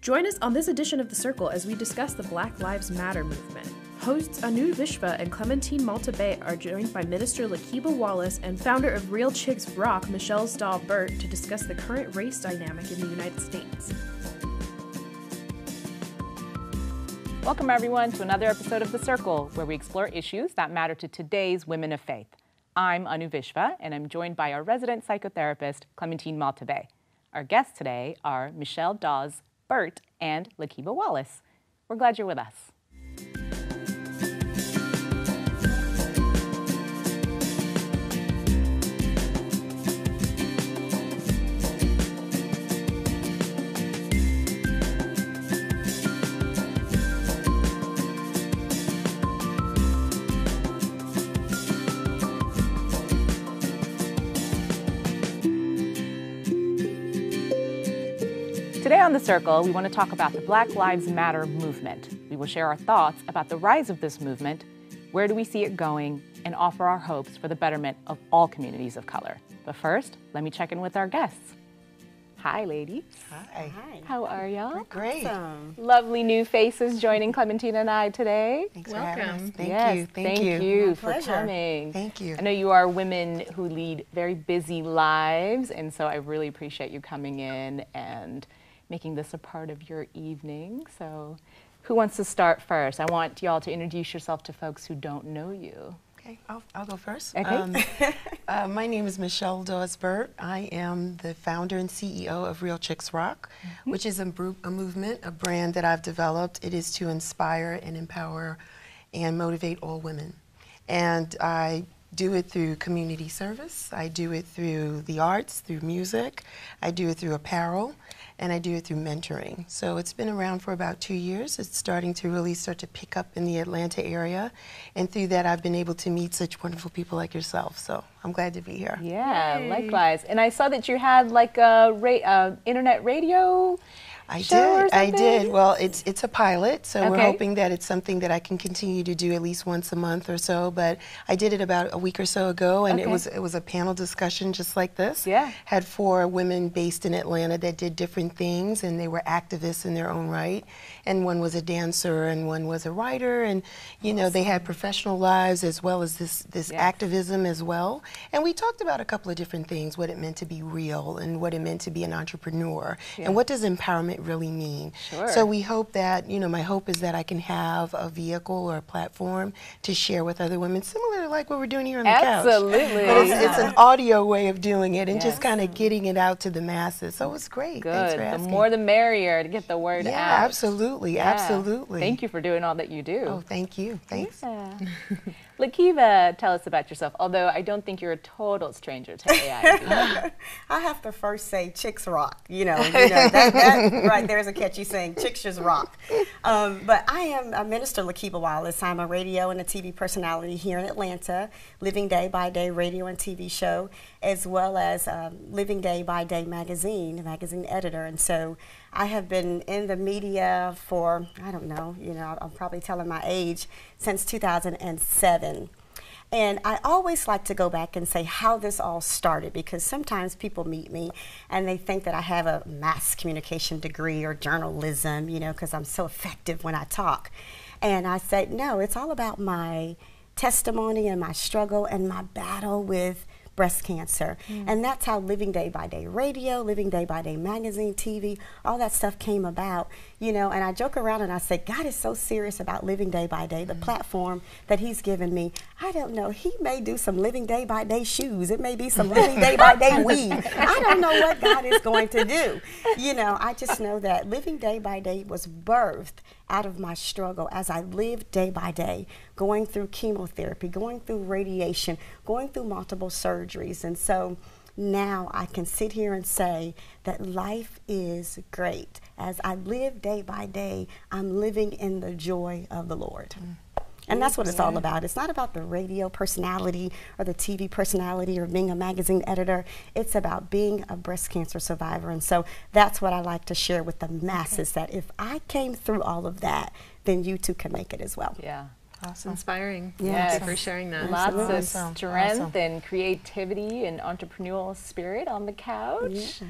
Join us on this edition of The Circle as we discuss the Black Lives Matter movement. Hosts Anu Vishva and Clementine Maltabé are joined by Minister Lakiba Wallace and founder of Real Chicks Rock, Michelle Dahl-Burt, to discuss the current race dynamic in the United States. Welcome everyone to another episode of The Circle, where we explore issues that matter to today's women of faith. I'm Anu Vishva, and I'm joined by our resident psychotherapist, Clementine Maltabé. Our guests today are Michelle Dahl-Burt and Lakiba Wallace. We're glad you're with us. Today on The Circle, we want to talk about the Black Lives Matter movement. We will share our thoughts about the rise of this movement, where do we see it going, and offer our hopes for the betterment of all communities of color. But first, let me check in with our guests. Hi, ladies. Hi. Hi. How are y'all? Great. Awesome. Lovely new faces joining Clementine and I today. Thanks for having us. Thank Yes, you. thank you My for pleasure. coming. Thank you. I know you are women who lead very busy lives, and so I really appreciate you coming in and making this a part of your evening. So who wants to start first? I want y'all to introduce yourself to folks who don't know you. Okay, I'll go first. Okay. My name is Michelle Dahl-Burt. I am the founder and CEO of Real Chicks Rock, which is a movement, a brand that I've developed. It is to inspire and empower and motivate all women. And I do it through community service. I do it through the arts, through music. I do it through apparel. And I do it through mentoring. So it's been around for about 2 years. It's starting to really start to pick up in the Atlanta area. And through that, I've been able to meet such wonderful people like yourself. So I'm glad to be here. Yeah, Yay. likewise. And I saw that you had like a internet radio show or I something? did. Well, it's a pilot, so we're Okay. hoping that it's something that I can continue to do at least once a month or so. But I did it about a week or so ago, and Okay. it was a panel discussion just like this. Yeah. Had 4 women based in Atlanta that did different things, and they were activists in their own right. And one was a dancer, and one was a writer, and you know they had professional lives as well as this Yes. activism as well. And we talked about a couple of different things: what it meant to be real, and what it meant to be an entrepreneur, Yeah. and what does empowerment really mean. Sure. So we hope that, you know, my hope is that I can have a vehicle or a platform to share with other women, similar to like what we're doing here on the couch. Absolutely. But it's an audio way of doing it and Yes. just kind of getting it out to the masses. So it's great. Thanks Good. for The asking. more the merrier to get the word Yeah, out. absolutely, Yeah. absolutely. Thank you for doing all that you do. Oh, thank you. Thanks. Yeah. Lakiba, tell us about yourself, although I don't think you're a total stranger to AIB. I have to first say chicks rock. That right there is a catchy saying, chicks just rock. But I am Minister Lakiba Wallace. I'm a radio and a TV personality here in Atlanta, Living Day by Day radio and TV show, as well as Living Day by Day magazine editor. And so I have been in the media for, I don't know, I'm probably telling my age, since 2007. And I always like to go back and say how this all started, because sometimes people meet me and they think that I have a mass communication degree or journalism, because I'm so effective when I talk. And I say, no, it's all about my testimony and my struggle and my battle with breast cancer. And that's how Living Day by Day radio, Living Day by Day magazine, TV, all that stuff came about, and I joke around and I say, God is so serious about Living Day by Day, the platform that he's given me. I don't know, he may do some Living Day by Day shoes. It may be some Living Day by Day weed. I don't know what God is going to do. I just know that Living Day by Day was birthed out of my struggle as I lived day by day, going through chemotherapy, going through radiation, going through multiple surgeries. And so now I can sit here and say that life is great. As I live day by day, I'm living in the joy of the Lord. And that's what it's all about. It's not about the radio personality or the TV personality or being a magazine editor. It's about being a breast cancer survivor. And so that's what I like to share with the masses, that if I came through all of that, then you too can make it as well. Yeah. Awesome. Inspiring. Yes. Thank you for sharing that. Lots of Awesome. strength Awesome. and creativity and entrepreneurial spirit on the couch. Yeah.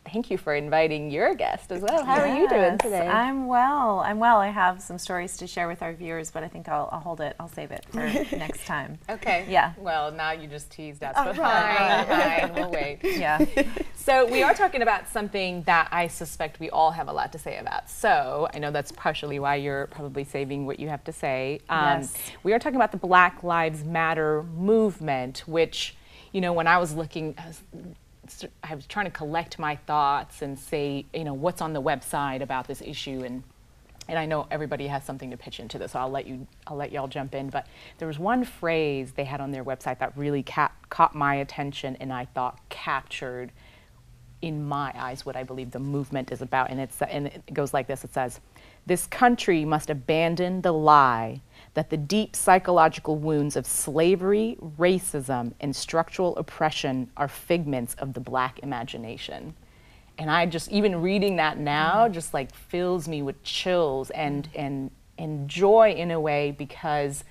thank you for inviting your guest as well. How are you doing today? I'm well. I have some stories to share with our viewers, but I think I'll hold it. I'll save it for next time. Okay. Yeah. Well, now you just teased us, Oh, but right. fine, we'll wait. Yeah. So we are talking about something that I suspect we all have a lot to say about. So I know that's partially why you're probably saving what you have to say. Yes. We are talking about the Black Lives Matter movement, which, you know, when I was looking, I was trying to collect my thoughts and say, you know, what's on the website about this issue, and I know everybody has something to pitch into this, so I'll let y'all jump in. But there was one phrase they had on their website that really caught my attention, and I thought captured, in my eyes, what I believe the movement is about. And it goes like this. It says, "This country must abandon the lie that the deep psychological wounds of slavery, racism, and structural oppression are figments of the Black imagination." And I just, even reading that now, just like fills me with chills and joy in a way, because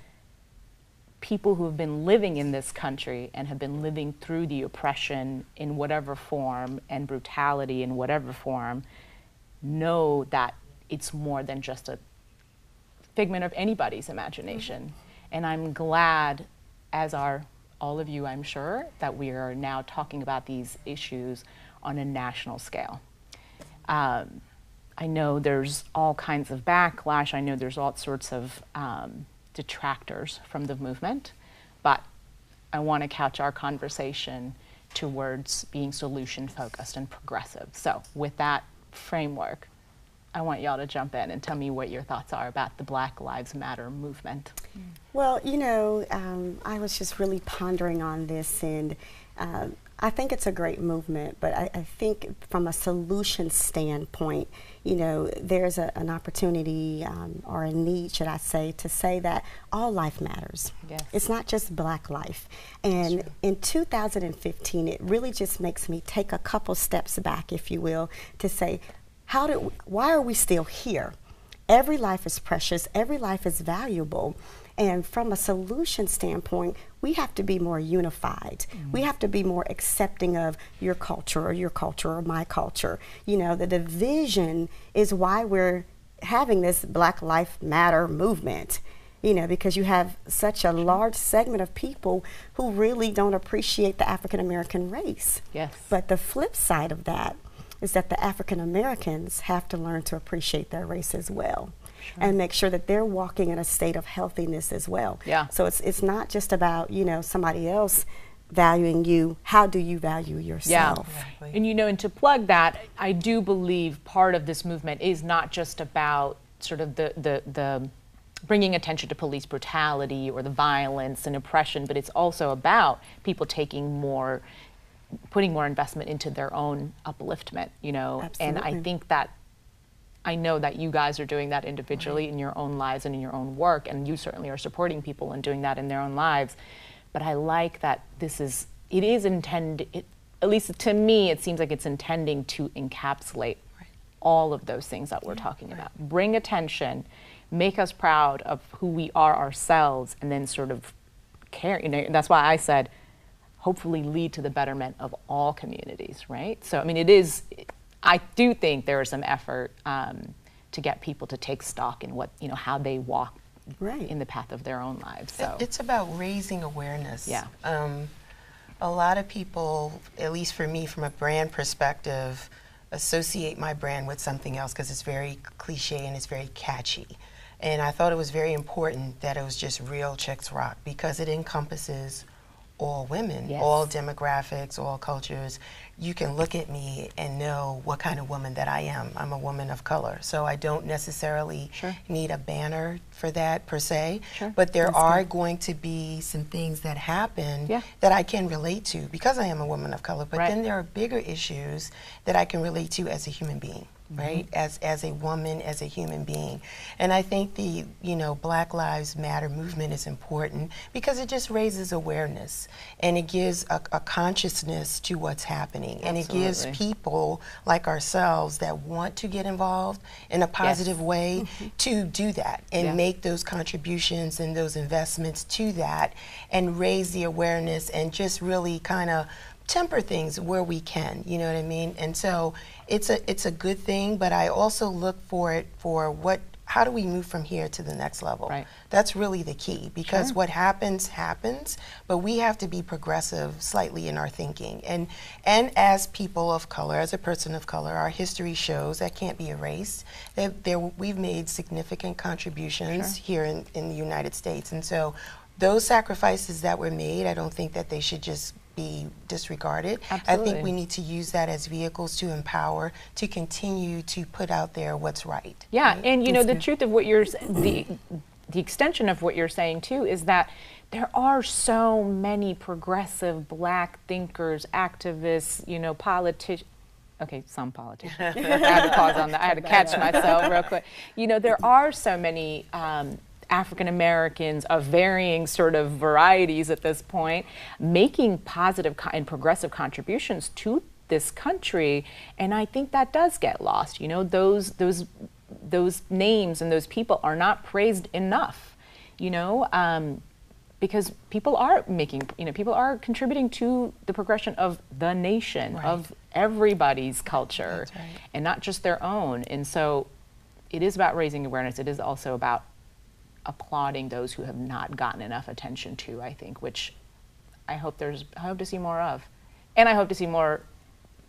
people who have been living in this country and have been living through the oppression in whatever form and brutality in whatever form know that it's more than just a figment of anybody's imagination. And I'm glad, as are all of you, I'm sure, that we are now talking about these issues on a national scale. I know there's all kinds of backlash. I know there's all sorts of detractors from the movement, but I want to couch our conversation towards being solution focused and progressive. So with that framework, I want y'all to jump in and tell me what your thoughts are about the Black Lives Matter movement. Well, you know, I was just really pondering on this, and I think it's a great movement, but I think from a solution standpoint, you know, there's an opportunity or a need, should I say, to say that all life matters. Yes. It's not just Black life. And in 2015, it really just makes me take a couple steps back, if you will, to say, why are we still here? Every life is precious, every life is valuable. And from a solution standpoint, we have to be more unified. We have to be more accepting of your culture or my culture. You know, the division is why we're having this Black Lives Matter movement. You know, because you have such a large segment of people who really don't appreciate the African American race. Yes. But the flip side of that is that the African Americans have to learn to appreciate their race as well. And make sure that they're walking in a state of healthiness as well. Yeah. So it's not just about, you know, somebody else valuing you. How do you value yourself? Yeah. Exactly. And you know, and to plug that, I do believe part of this movement is not just about sort of the bringing attention to police brutality or the violence and oppression, but it's also about people putting more investment into their own upliftment, you know. Absolutely. And I think that, I know that you guys are doing that individually in your own lives and in your own work, and you certainly are supporting people and doing that in their own lives. But I like that it is intended, at least to me, it seems like it's intending to encapsulate all of those things that we're talking about. Bring attention, make us proud of who we are ourselves, and then sort of care. You know, that's why I said, hopefully lead to the betterment of all communities, right? So, I mean, I do think there is some effort to get people to take stock in what, you know, how they walk in the path of their own lives. So it's about raising awareness. Yeah. A lot of people, at least for me, from a brand perspective, associate my brand with something else because it's very cliche and it's very catchy. And I thought it was very important that it was just Real Chicks Rock, because it encompasses all women, all demographics, all cultures. You can look at me and know what kind of woman that I am. I'm a woman of color, so I don't necessarily need a banner for that per se, but there are going to be some things that happen that I can relate to because I am a woman of color, but then there are bigger issues that I can relate to as a human being. Right, as a woman, as a human being. And I think the, you know, Black Lives Matter movement is important because it just raises awareness and it gives a consciousness to what's happening. And it gives people like ourselves that want to get involved in a positive way to do that and make those contributions and those investments to that and raise the awareness and just really kind of temper things where we can, you know what I mean? And so it's a good thing, but I also look for it for how do we move from here to the next level? Right. That's really the key, because what happens, happens, but we have to be progressive slightly in our thinking. And as people of color, as a person of color, our history shows that can't be erased. We've made significant contributions here in the United States. And so those sacrifices that were made, I don't think that they should just be disregarded. Absolutely. I think we need to use that as vehicles to empower, to continue to put out there what's right. Yeah, right? and you know, the truth of what the extension of what you're saying too is that there are so many progressive Black thinkers, activists, you know, politicians. Okay, some politicians. I had to pause on that. I had to catch myself real quick. You know, there are so many African Americans of varying sort of varieties at this point, making positive and progressive contributions to this country, and I think that does get lost. You know, those names and those people are not praised enough. You know, because people are people are contributing to the progression of the nation, of everybody's culture, and not just their own. And so, it is about raising awareness. It is also about applauding those who have not gotten enough attention to, I think, which I hope to see more of. And I hope to see more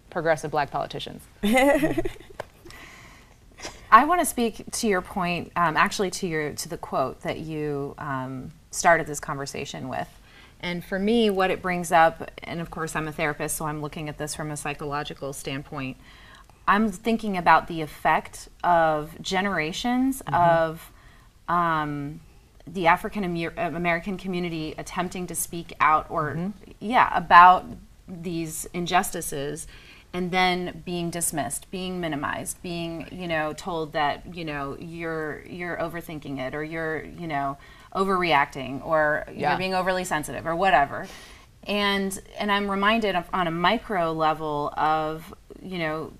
progressive Black politicians. I want to speak to your point, actually to the quote that you started this conversation with. And for me, what it brings up, and of course I'm a therapist, so I'm looking at this from a psychological standpoint, I'm thinking about the effect of generations of the African American community attempting to speak out or about these injustices, and then being dismissed, being minimized, being, you know, told that, you know, you're overthinking it, or you're, you know, overreacting, or you're being overly sensitive, or whatever. And I'm reminded of, on a micro level of, you know,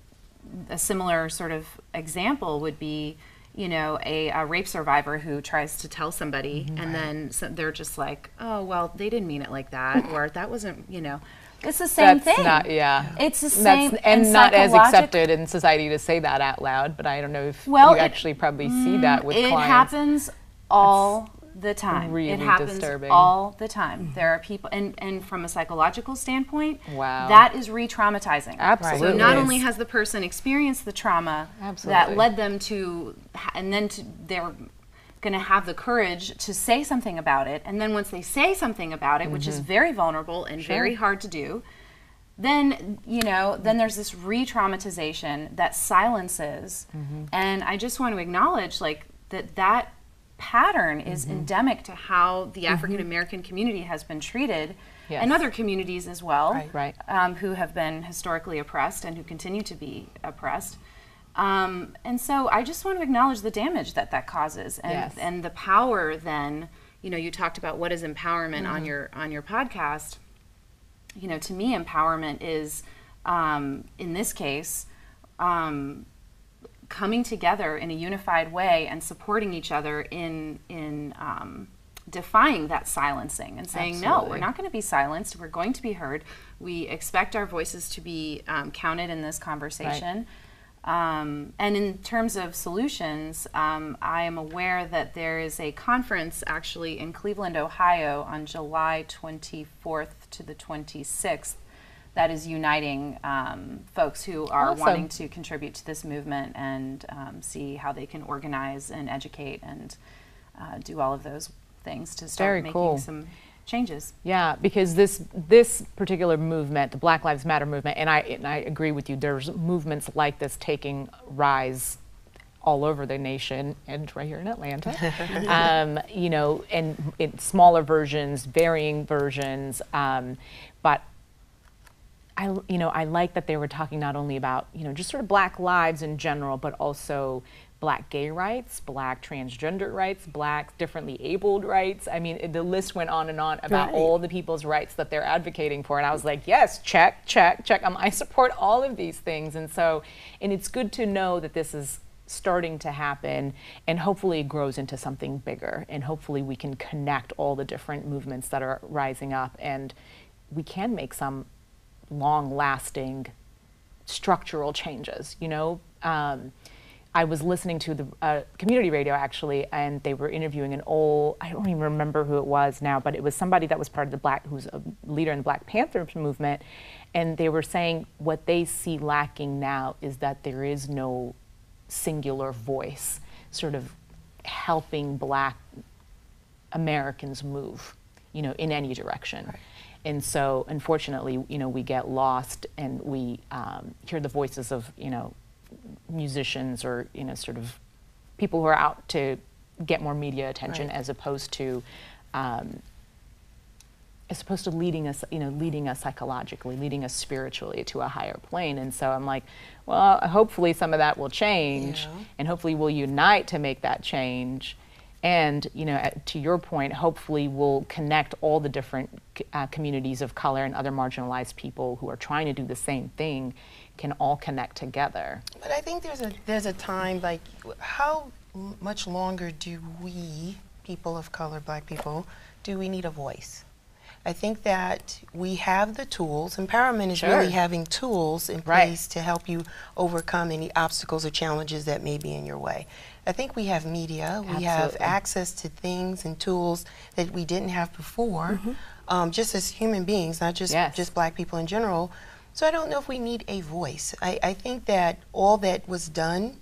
a similar sort of example would be, you know, a rape survivor who tries to tell somebody, and then they're just like, oh, well, they didn't mean it like that, or that wasn't, you know. It's the same thing. It's the same. And not as accepted in society to say that out loud, but I don't know if you actually probably see that with clients. It happens all the time. Really it happens disturbing. all the time. There are people, and from a psychological standpoint, wow, that is re-traumatizing. Absolutely. So not only has the person experienced the trauma that led them to, and then they're going to have the courage to say something about it, and then once they say something about it, which is very vulnerable and very hard to do, then, you know, then there's this re-traumatization that silences. And I just want to acknowledge, like, that pattern is endemic to how the African American community has been treated, and other communities as well, who have been historically oppressed and who continue to be oppressed. And so I just want to acknowledge the damage that causes, and the power. Then, you know, you talked about what is empowerment on your podcast. You know, to me, empowerment is, in this case, coming together in a unified way and supporting each other in defying that silencing and saying, no, we're not going to be silenced. We're going to be heard. We expect our voices to be counted in this conversation. And in terms of solutions, I am aware that there is a conference actually in Cleveland, Ohio on July 24th to the 26th that is uniting folks who are wanting to contribute to this movement and see how they can organize and educate and do all of those things to start making some changes. Yeah, because this particular movement, the Black Lives Matter movement, and I agree with you, there's movements like this taking rise all over the nation and right here in Atlanta. You know, and in smaller versions, varying versions, but I like that they were talking not only about, you know, just sort of Black lives in general, but also Black gay rights, Black transgender rights, Black differently abled rights. I mean, the list went on and on about all the people's rights that they're advocating for. And I was like, yes, check, check, check. I support all of these things. And it's good to know that this is starting to happen, and hopefully it grows into something bigger. And hopefully we can connect all the different movements that are rising up, and we can make some long-lasting structural changes, you know? I was listening to the community radio actually, and they were interviewing an old, I don't even remember who it was now, but it was somebody that was part of the who's a leader in the Black Panther movement, and they were saying what they see lacking now is that there is no singular voice sort of helping Black Americans move, you know, in any direction. Right. And so, unfortunately, you know, we get lost and we hear the voices of, you know, musicians or, you know, sort of people who are out to get more media attention, right, as opposed to leading us, you know, leading us psychologically, leading us spiritually to a higher plane. And so I'm like, well, hopefully some of that will change, yeah, and hopefully we'll unite to make that change. And, you know, to your point, hopefully we'll connect all the different communities of color and other marginalized people who are trying to do the same thing can all connect together. But I think there's a time, like, how much longer do we, people of color, Black people, do we need a voice? I think that we have the tools. Empowerment is, sure, really having tools in place, right, to help you overcome any obstacles or challenges that may be in your way. I think we have media, we, absolutely, have access to things and tools that we didn't have before, mm-hmm, just as human beings, not just, yes, just Black people in general. So I don't know if we need a voice. I think that all that was done,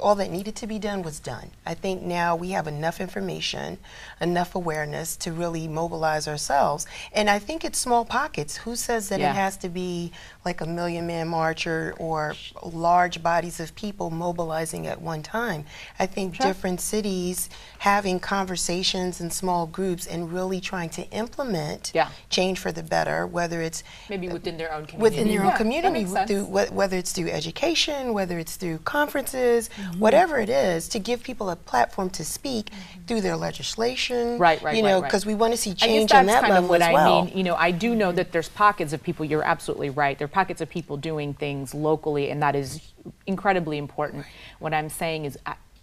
all that needed to be done was done. I think now we have enough information, enough awareness to really mobilize ourselves. And I think it's small pockets. Who says that, yeah, it has to be like a million-man march or large bodies of people mobilizing at one time? I think, sure, different cities having conversations in small groups and really trying to implement, yeah, change for the better, whether it's maybe within their own community. Within their, yeah, own community, through, whether it's through education, whether it's through conferences, mm-hmm, whatever it is, to give people a platform to speak, mm-hmm, through their legislation. Right, you know, because we want to see change on that level as well. I mean, you know, I do know that there's pockets of people, you're absolutely right, there are pockets of people doing things locally, and that is incredibly important. Right. What I'm saying is,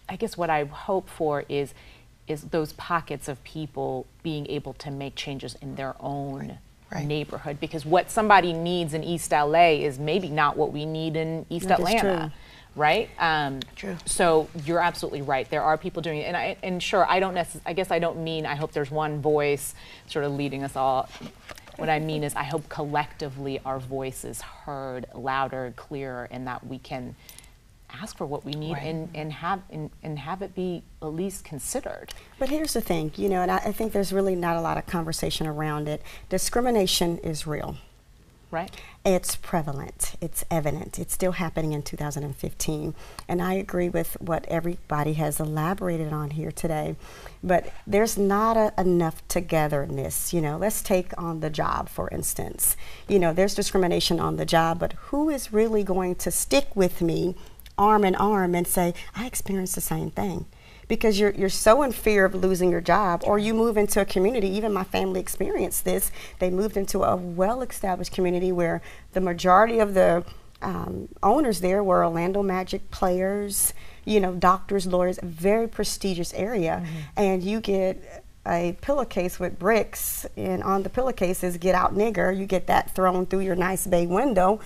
I guess what I hope for is those pockets of people being able to make changes in their own, right, right, neighborhood, because what somebody needs in East LA is maybe not what we need in East Atlanta. Right? True. So you're absolutely right. There are people doing it, and sure, I guess I don't mean I hope there's one voice sort of leading us all. What I mean is I hope collectively our voice is heard louder, clearer, and that we can ask for what we need, right, and have it be at least considered. But here's the thing, you know, and I think there's really not a lot of conversation around it. Discrimination is real. Right. It's prevalent, it's evident, it's still happening in 2015. And I agree with what everybody has elaborated on here today, but there's not enough togetherness. You know, let's take on the job, for instance. You know, there's discrimination on the job, but who is really going to stick with me arm in arm and say, I experienced the same thing? Because you're so in fear of losing your job, or you move into a community. Even my family experienced this. They moved into a well-established community where the majority of the owners there were Orlando Magic players, you know, doctors, lawyers, a very prestigious area. Mm-hmm. And you get a pillowcase with bricks, and on the pillowcase is "Get out, nigger." You get that thrown through your nice bay window,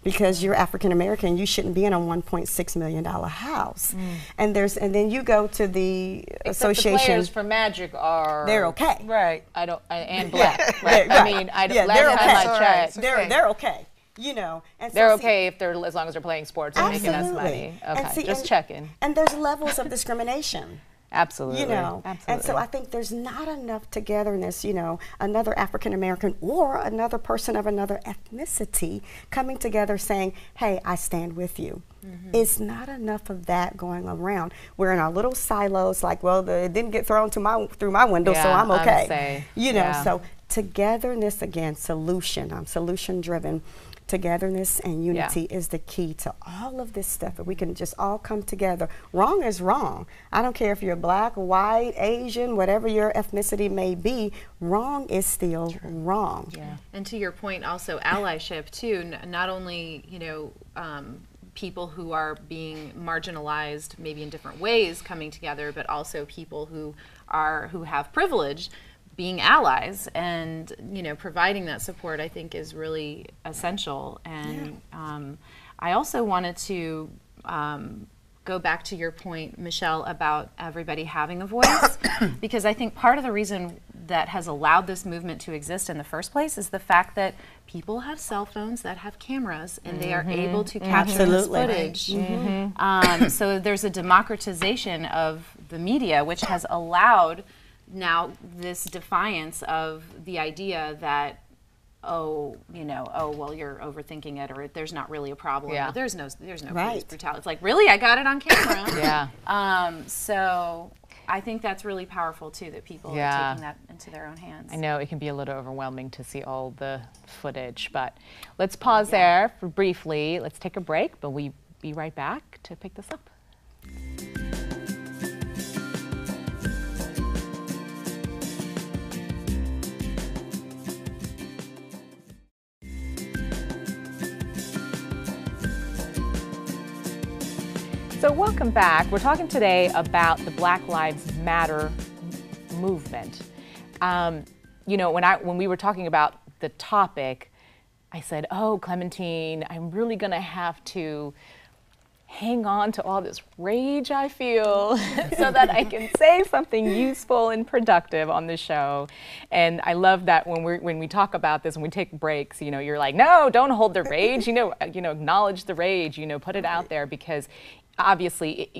because you're African American, you shouldn't be in a $1.6 million house. And then you go to the association. The players for Magic are, they're okay, right? And Black. Right? Right. I mean, yeah, last time I checked, they're okay. You know, and they're okay if they're, as long as they're playing sports and making us money. Okay, just checking. And there's levels of discrimination. Absolutely. You know, absolutely. And so I think there's not enough togetherness, you know, another African American or another person of another ethnicity coming together saying, hey, I stand with you. Mm-hmm. It's not enough of that going around. We're in our little silos, like, well, it didn't get thrown through my window, so I'm okay. You know, so togetherness, again, solution. I'm solution driven. Togetherness and unity is the key to all of this stuff. If we can just all come together. Wrong is wrong. I don't care if you're Black, white, Asian, whatever your ethnicity may be, wrong is still wrong. Yeah. And to your point, also allyship too, not only, you know, people who are being marginalized maybe in different ways coming together, but also people who have privilege being allies, and providing that support, I think, is really essential. And I also wanted to go back to your point, Michelle, about everybody having a voice, because I think part of the reason that has allowed this movement to exist in the first place is the fact that people have cell phones that have cameras, and they are able to capture this footage. So there's a democratization of the media, which has allowed now this defiance of the idea that, well, you're overthinking it, or there's not really a problem, or there's no police brutality. It's like, really? I got it on camera. So I think that's really powerful too, that people are taking that into their own hands. I know it can be a little overwhelming to see all the footage, but let's pause there for briefly. Let's take a break, but we'll be right back to pick this up. So welcome back. We're talking today about the Black Lives Matter movement. When we were talking about the topic, I said, oh, Clementine, I'm really gonna have to hang on to all this rage I feel so that I can say something useful and productive on the show. And I love that when we talk about this, when we take breaks, you're like, no, don't hold the rage, acknowledge the rage, put it out there, because obviously,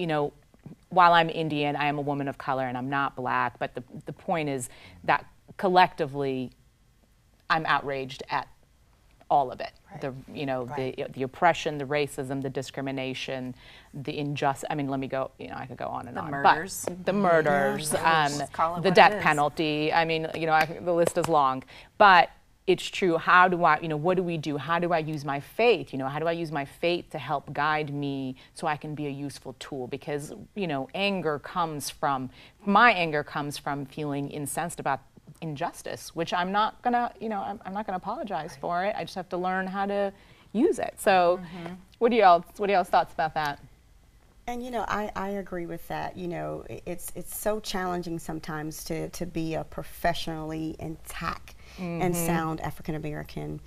while I'm Indian, I am a woman of color and I'm not Black, but the point is that collectively I'm outraged at all of it. The oppression, the racism, the discrimination, the injustice. I mean, let me go, I could go on and on. Murders. But the murders, the death penalty. I mean, the list is long. But it's true. How do I, what do we do? How do I use my faith? How do I use my faith to help guide me so I can be a useful tool? Because, my anger comes from feeling incensed about injustice, which I'm not gonna, I'm not gonna apologize for it. I just have to learn how to use it. So, what are y'all's thoughts about that? And I agree with that. It's so challenging sometimes to be a professionally intact and sound African American,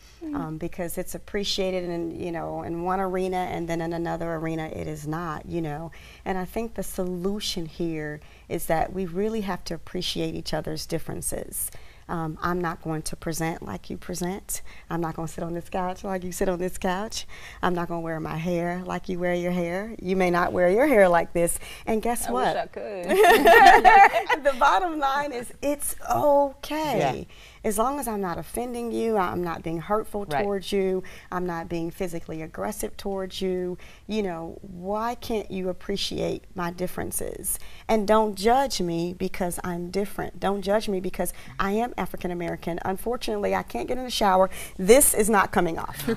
because it's appreciated in one arena, and then in another arena it is not. And I think the solution here is that we really have to appreciate each other's differences. I'm not going to present like you present. I'm not going to sit on this couch like you sit on this couch. I'm not going to wear my hair like you wear your hair. You may not wear your hair like this. And guess what? I wish I could. The bottom line is it's okay. As long as I'm not offending you, I'm not being hurtful towards you, I'm not being physically aggressive towards you, why can't you appreciate my differences? And don't judge me because I'm different. Don't judge me because I am African American. Unfortunately, I can't get in the shower. This is not coming off.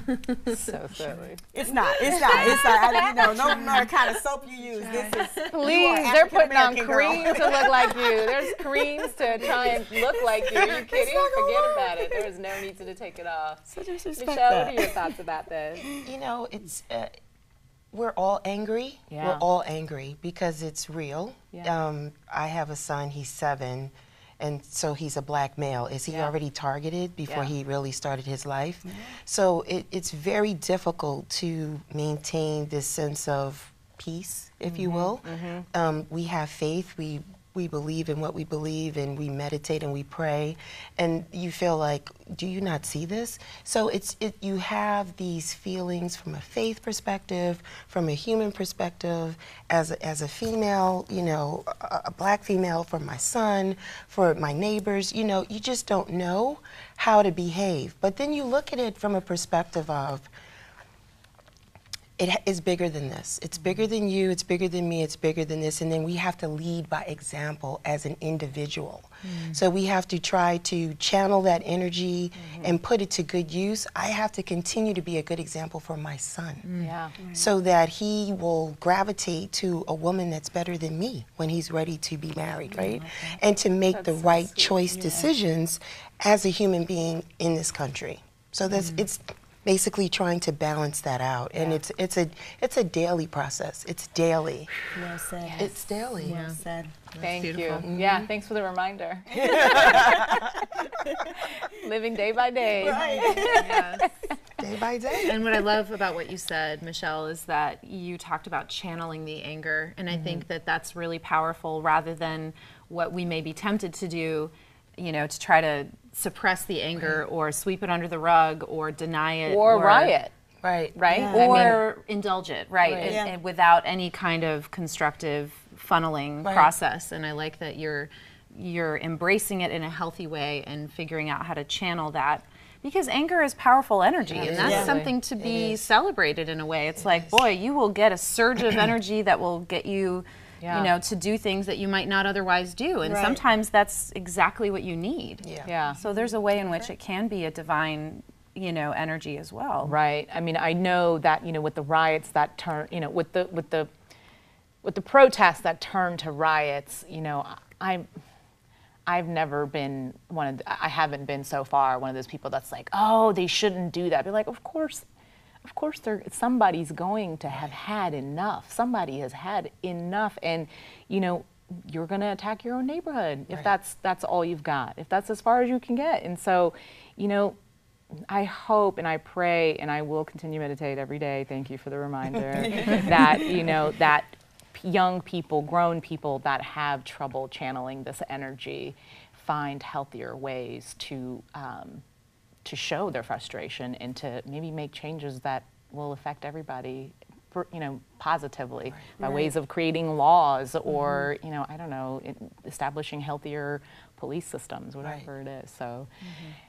So silly. It's not. No matter kind of soap you use. This is. Please, they're putting on cream to look like you. There's creams to try and look like you. Are you kidding? Forget about it. There is no need to take it off. So disrespect Michelle, that. what are your thoughts about this? It's we're all angry. Yeah. We're all angry because it's real. Yeah. I have a son. He's 7. And so he's a Black male. Is he already targeted before he really started his life? So it's very difficult to maintain this sense of peace, if you will. We have faith. We believe in what we believe, and we meditate and we pray, and you feel like, do you not see this? So you have these feelings from a faith perspective, from a human perspective, as a female, a Black female, for my son, for my neighbors, you just don't know how to behave. But then you look at it from a perspective of, it is bigger than this. It's bigger than you, it's bigger than me, it's bigger than this, and then we have to lead by example as an individual. So we have to try to channel that energy and put it to good use. I have to continue to be a good example for my son, so that he will gravitate to a woman that's better than me when he's ready to be married, right? And to make the right choice decisions as a human being in this country. So that's basically trying to balance that out. And it's a daily process. It's daily. Well said. Yes. It's daily. Well said. Thank you. Mm-hmm. Yeah, thanks for the reminder. Living day by day. Right. Yes. Day by day. And what I love about what you said, Michelle, is that you talked about channeling the anger. And I think that that's really powerful, rather than what we may be tempted to do, you know, to try to suppress the anger or sweep it under the rug or deny it. Or riot. Right. Right? Yeah. Or indulge it, right? Right. And without any kind of constructive funneling process. And I like that you're embracing it in a healthy way and figuring out how to channel that. Because anger is powerful energy, and that's something to be celebrated in a way. It's like, boy, you will get a surge of energy that will get you, you know, to do things that you might not otherwise do. And sometimes that's exactly what you need. Yeah. So there's a way in which it can be a divine, you know, energy as well. Right. I mean, I know that, you know, with the riots that turn, you know, with the protests that turn to riots, you know, I've never been I haven't been so far one of those people that's like, oh, they shouldn't do that. Be like, of course somebody's going to have had enough. Somebody has had enough, and you know, you're going to attack your own neighborhood if that's all you've got, if that's as far as you can get. And so, you know, I hope and I pray, and I will continue to meditate every day. Thank you for the reminder that, you know, that young people, grown people that have trouble channeling this energy find healthier ways to show their frustration and to maybe make changes that will affect everybody, you know, positively by ways of creating laws or, you know, I don't know, establishing healthier police systems, whatever it is. So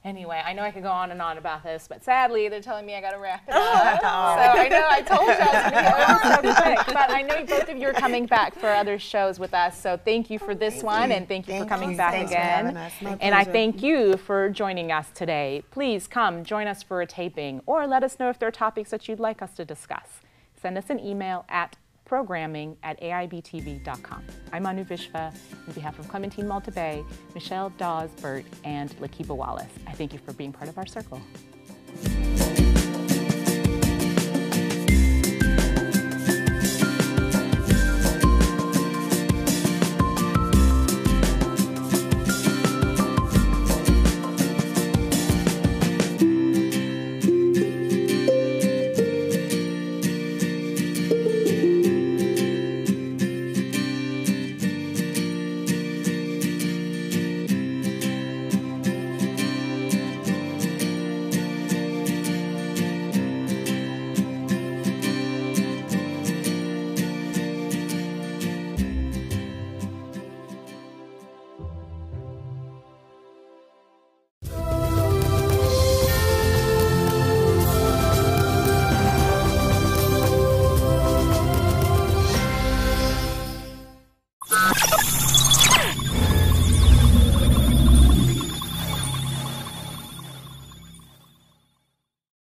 anyway, I know I could go on and on about this, but sadly they're telling me I got to wrap it up. So I know I told you I was going to go over so quick, but I know both of you are coming back for other shows with us. So thank you for this one, and thank you for coming back again. And I thank you for joining us today. Please come join us for a taping, or let us know if there are topics that you'd like us to discuss. Send us an email at programming@aibtv.com. I'm Anu Vishva on behalf of Clementine Malta Bay, Michelle Dawes Burt, and Lakiba Wallace. I thank you for being part of our circle.